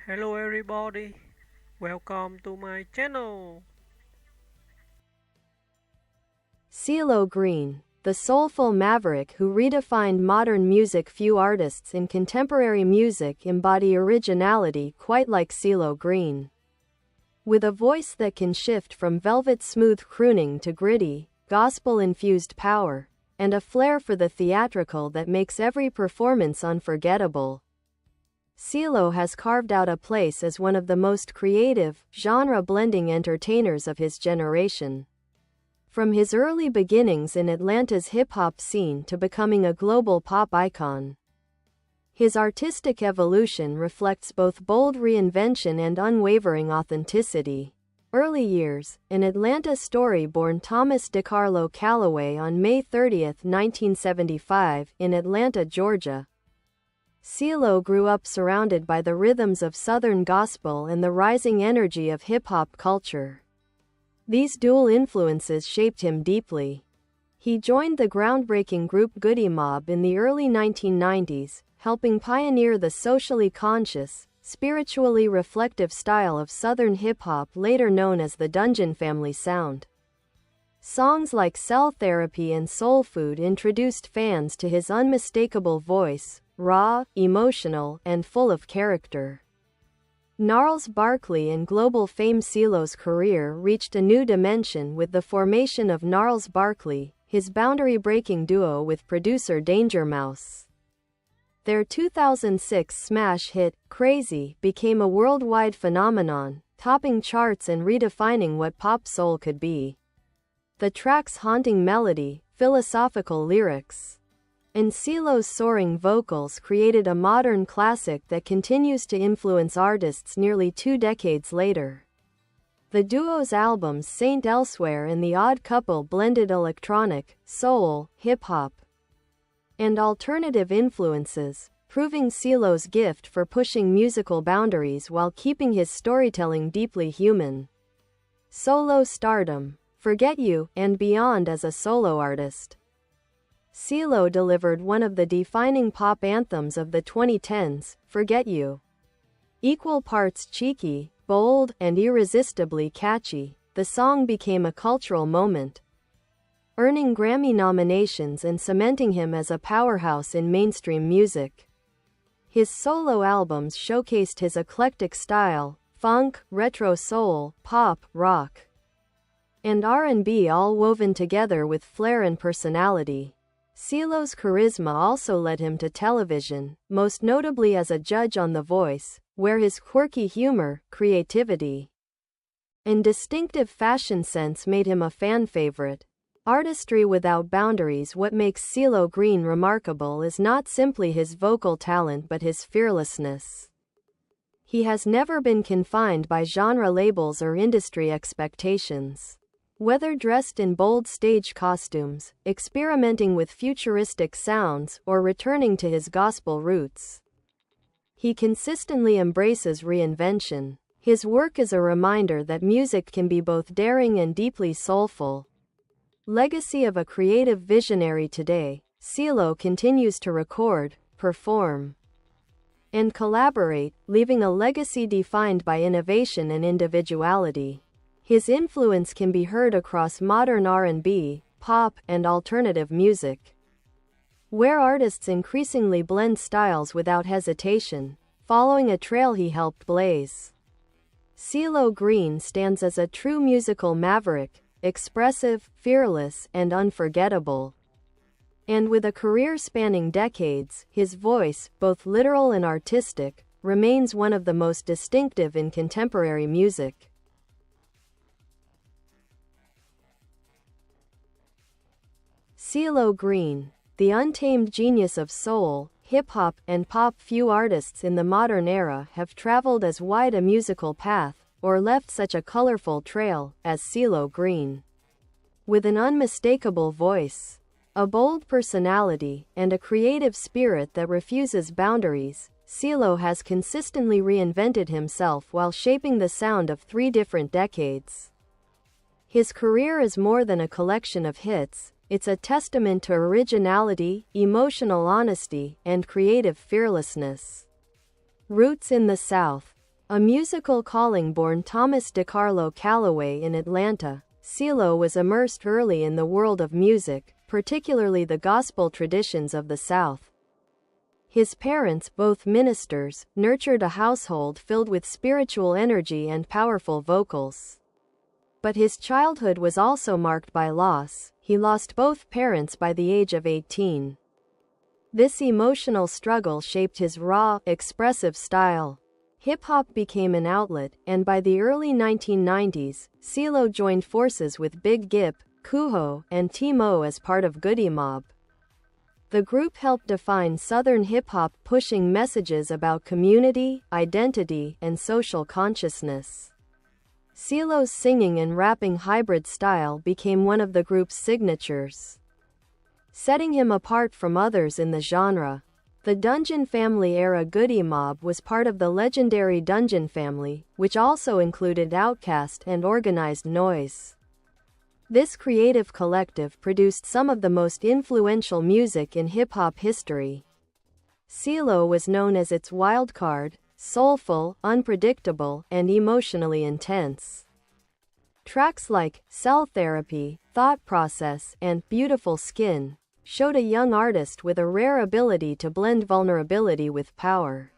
Hello everybody, welcome to my channel. CeeLo Green, the soulful Maverick who redefined modern music. Few artists in contemporary music embody originality quite like CeeLo Green. With a voice that can shift from velvet-smooth crooning to gritty, gospel-infused power, and a flair for the theatrical that makes every performance unforgettable, CeeLo has carved out a place as one of the most creative, genre-blending entertainers of his generation. From his early beginnings in Atlanta's hip-hop scene to becoming a global pop icon, his artistic evolution reflects both bold reinvention and unwavering authenticity. Early years, an Atlanta story-born Thomas DeCarlo Callaway on May 30, 1975, in Atlanta, Georgia. CeeLo grew up surrounded by the rhythms of Southern gospel and the rising energy of hip-hop culture. These dual influences shaped him deeply. He joined the groundbreaking group Goodie Mob in the early 1990s, helping pioneer the socially conscious, spiritually reflective style of Southern hip-hop later known as the Dungeon Family sound. Songs like Cell Therapy and Soul Food introduced fans to his unmistakable voice, raw, emotional, and full of character. Gnarls Barkley and global fame. CeeLo's career reached a new dimension with the formation of Gnarls Barkley, his boundary-breaking duo with producer Danger Mouse. Their 2006 smash hit, Crazy, became a worldwide phenomenon, topping charts and redefining what pop soul could be. The track's haunting melody, philosophical lyrics, and CeeLo's soaring vocals created a modern classic that continues to influence artists nearly 2 decades later. The duo's albums Saint Elsewhere and The Odd Couple blended electronic, soul, hip-hop, and alternative influences, proving CeeLo's gift for pushing musical boundaries while keeping his storytelling deeply human. Solo stardom, Forget You, and beyond. As a solo artist, CeeLo delivered one of the defining pop anthems of the 2010s, Forget You. Equal parts cheeky, bold, and irresistibly catchy, the song became a cultural moment, earning Grammy nominations and cementing him as a powerhouse in mainstream music. His solo albums showcased his eclectic style, funk, retro soul, pop, rock, and R&B, all woven together with flair and personality. CeeLo's charisma also led him to television, most notably as a judge on The Voice, where his quirky humor, creativity, and distinctive fashion sense made him a fan favorite. Artistry without boundaries. What makes CeeLo Green remarkable is not simply his vocal talent but his fearlessness. He has never been confined by genre labels or industry expectations. Whether dressed in bold stage costumes, experimenting with futuristic sounds, or returning to his gospel roots, he consistently embraces reinvention. His work is a reminder that music can be both daring and deeply soulful. Legacy of a creative visionary. Today, CeeLo continues to record, perform, and collaborate, leaving a legacy defined by innovation and individuality. His influence can be heard across modern R&B, pop, and alternative music, where artists increasingly blend styles without hesitation, following a trail he helped blaze. CeeLo Green stands as a true musical maverick, expressive, fearless, and unforgettable. And with a career spanning decades, his voice, both literal and artistic, remains one of the most distinctive in contemporary music. CeeLo Green, the untamed genius of soul, hip-hop, and pop. Few artists in the modern era have traveled as wide a musical path, or left such a colorful trail, as CeeLo Green. With an unmistakable voice, a bold personality, and a creative spirit that refuses boundaries, CeeLo has consistently reinvented himself while shaping the sound of 3 different decades. His career is more than a collection of hits. It's a testament to originality, emotional honesty, and creative fearlessness. Roots in the South. A musical calling born Thomas DeCarlo Callaway in Atlanta, CeeLo was immersed early in the world of music, particularly the gospel traditions of the South. His parents, both ministers, nurtured a household filled with spiritual energy and powerful vocals. But his childhood was also marked by loss. He lost both parents by the age of 18. This emotional struggle shaped his raw, expressive style. Hip-hop became an outlet, and by the early 1990s, CeeLo joined forces with Big Gip, Kuho, and T-Mo as part of Goodie Mob. The group helped define Southern hip-hop, pushing messages about community, identity, and social consciousness. CeeLo's singing and rapping hybrid style became one of the group's signatures, setting him apart from others in the genre. The Dungeon Family era Goodie Mob was part of the legendary Dungeon Family, which also included Outkast and Organized Noise. This creative collective produced some of the most influential music in hip-hop history. CeeLo was known as its wildcard, soulful, unpredictable, and emotionally intense. Tracks like Cell Therapy, Thought Process, and Beautiful Skin showed a young artist with a rare ability to blend vulnerability with power.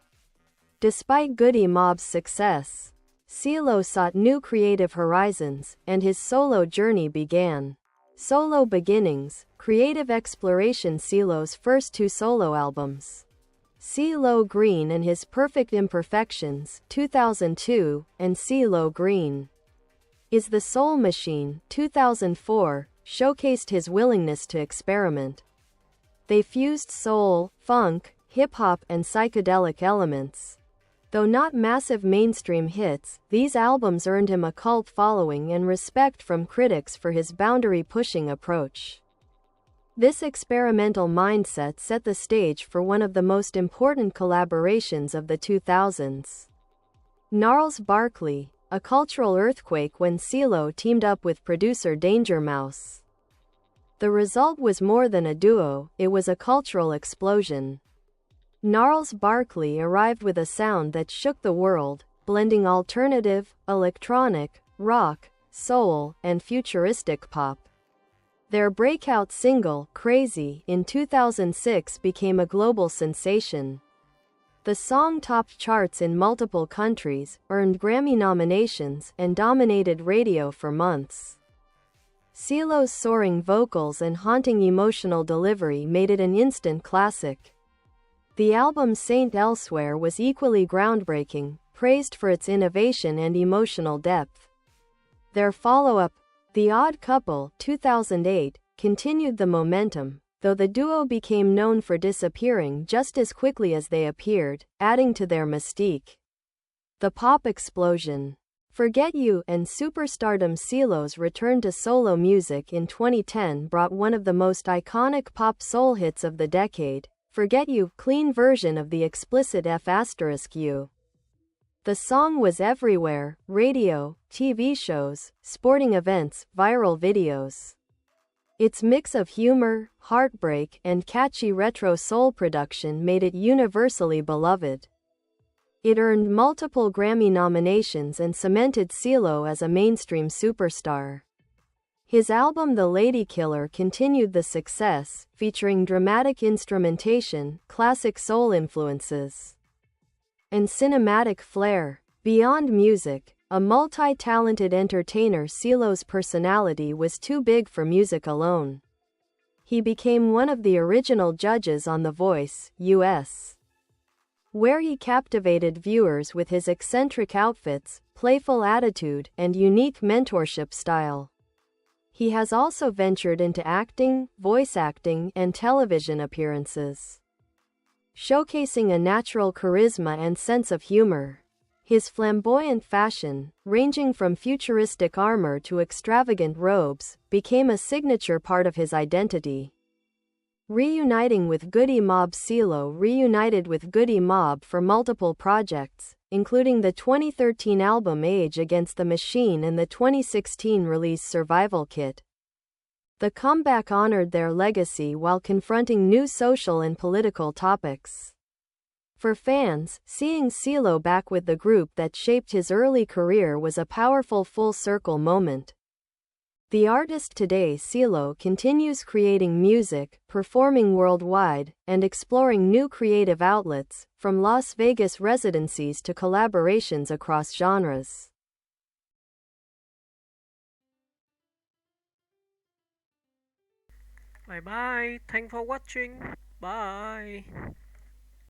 Despite Goodie Mob's success, CeeLo sought new creative horizons, and his solo journey began. Solo Beginnings, Creative Exploration. CeeLo's first two solo albums, CeeLo Green and His Perfect Imperfections, 2002, and CeeLo Green Is the Soul Machine, 2004, showcased his willingness to experiment. They fused soul, funk, hip-hop, and psychedelic elements. Though not massive mainstream hits, these albums earned him a cult following and respect from critics for his boundary-pushing approach. This experimental mindset set the stage for one of the most important collaborations of the 2000s. Gnarls Barkley, a cultural earthquake when CeeLo teamed up with producer Danger Mouse. The result was more than a duo, it was a cultural explosion. Gnarls Barkley arrived with a sound that shook the world, blending alternative, electronic, rock, soul, and futuristic pop. Their breakout single, Crazy, in 2006 became a global sensation. The song topped charts in multiple countries, earned Grammy nominations, and dominated radio for months. CeeLo's soaring vocals and haunting emotional delivery made it an instant classic. The album Saint Elsewhere was equally groundbreaking, praised for its innovation and emotional depth. Their follow-up, The Odd Couple, 2008, continued the momentum, though the duo became known for disappearing just as quickly as they appeared, adding to their mystique. The pop explosion, Forget You, and superstardom. CeeLo's return to solo music in 2010 brought one of the most iconic pop soul hits of the decade, Forget You, clean version of the explicit F***U. The song was everywhere: radio, TV shows, sporting events, viral videos. Its mix of humor, heartbreak, and catchy retro soul production made it universally beloved. It earned multiple Grammy nominations and cemented CeeLo as a mainstream superstar. His album The Ladykiller continued the success, featuring dramatic instrumentation, classic soul influences, and cinematic flair. Beyond music, a multi-talented entertainer, CeeLo's personality was too big for music alone. He became one of the original judges on The Voice, US, where he captivated viewers with his eccentric outfits, playful attitude, and unique mentorship style. He has also ventured into acting, voice acting, and television appearances, showcasing a natural charisma and sense of humor. His flamboyant fashion, ranging from futuristic armor to extravagant robes, became a signature part of his identity. Reuniting with Goodie Mob. CeeLo reunited with Goodie Mob for multiple projects, including the 2013 album Age Against the Machine and the 2016 release Survival Kit. The comeback honored their legacy while confronting new social and political topics. For fans, seeing CeeLo back with the group that shaped his early career was a powerful full-circle moment. The artist today CeeLo continues creating music, performing worldwide, and exploring new creative outlets, from Las Vegas residencies to collaborations across genres. Bye bye. Thanks for watching. Bye.